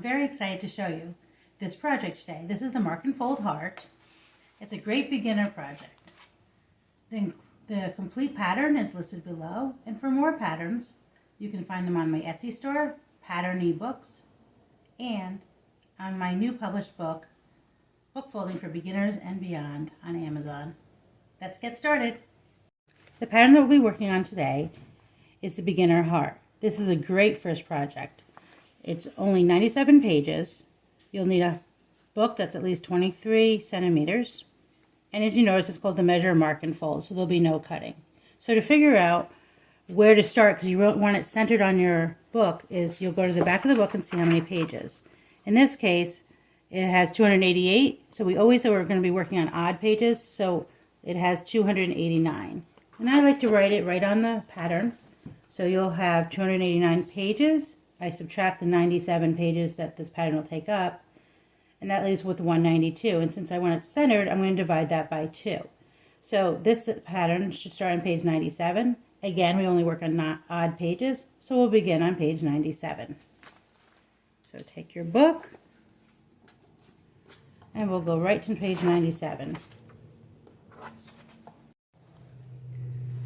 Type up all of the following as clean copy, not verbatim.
very excited to show you this project today. This is the Mark and Fold Heart. It's a great beginner project. The complete pattern is listed below, and for more patterns, you can find them on my Etsy store, Pattern eBooks, and on my new published book, Book Folding for Beginners and Beyond, on Amazon. Let's get started. The pattern that we'll be working on today is the Beginner Heart. This is a great first project. It's only 97 pages. You'll need a book that's at least 23 centimeters. And as you notice, it's called the Measure, Mark, and Fold, so there'll be no cutting. So to figure out where to start, because you want it centered on your book, is you'll go to the back of the book and see how many pages. In this case, it has 288, so we always say we're going to be working on odd pages, so it has 289. And I like to write it right on the pattern. So you'll have 289 pages. I subtract the 97 pages that this pattern will take up, and that leaves with 192. And since I want it centered, I'm going to divide that by 2. So this pattern should start on page 97. Again, we only work on not odd pages, so we'll begin on page 97. So take your book, and we'll go right to page 97.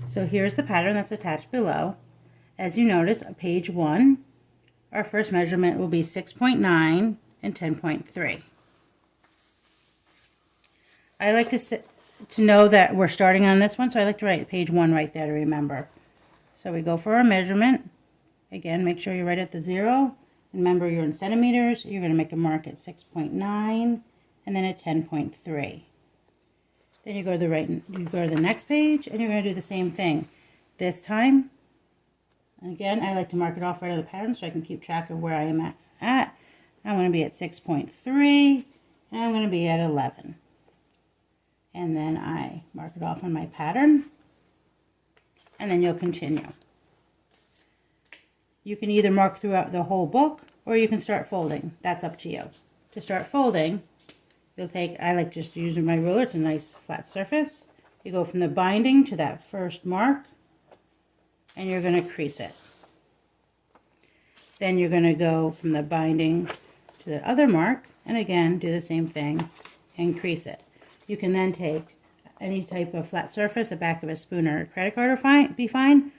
So here's the pattern that's attached below. As you notice, on page 1, our first measurement will be 6.9 and 10.3. I like to know that we're starting on this one, so I like to write page 1 right there to remember. So we go for our measurement. Again, make sure you're right at the 0. Remember, you're in centimeters. You're going to make a mark at 6.9 and then at 10.3. Then you go to the next page, and you're going to do the same thing. This time, again, I like to mark it off right on the pattern so I can keep track of where I am at. I'm going to be at 6.3, and I'm going to be at 11. And then I mark it off on my pattern, and then you'll continue. You can either mark throughout the whole book, or you can start folding. That's up to you. To start folding, you'll take, I like just using my ruler, it's a nice flat surface. You go from the binding to that first mark, and you're going to crease it. Then you're going to go from the binding to the other mark, and again, do the same thing and crease it. You can then take any type of flat surface, the back of a spoon or a credit card will be fine.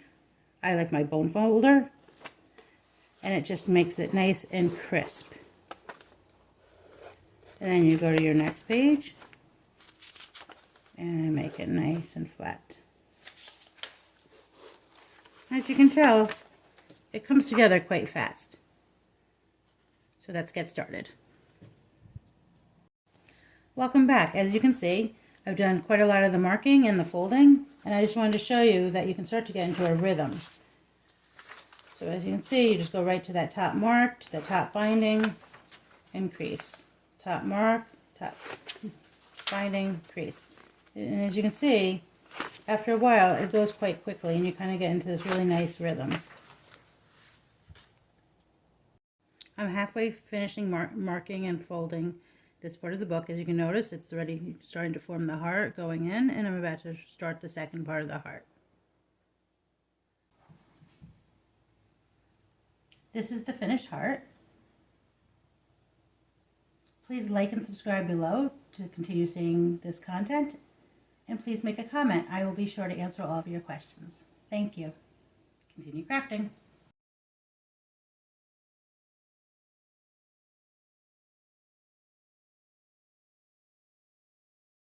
I like my bone folder, and it just makes it nice and crisp. And then you go to your next page and make it nice and flat. As you can tell, it comes together quite fast. So let's get started. Welcome back. As you can see, I've done quite a lot of the marking and the folding, and I just wanted to show you that you can start to get into a rhythm. So as you can see, you just go right to that top mark, to the top binding, and crease. Top mark, top binding, crease. And as you can see, after a while, it goes quite quickly, and you kind of get into this really nice rhythm. I'm halfway finishing marking and folding this part of the book. As you can notice, it's already starting to form the heart going in, and I'm about to start the second part of the heart. This is the finished heart. Please like and subscribe below to continue seeing this content, and please make a comment. I will be sure to answer all of your questions. Thank you. Continue crafting.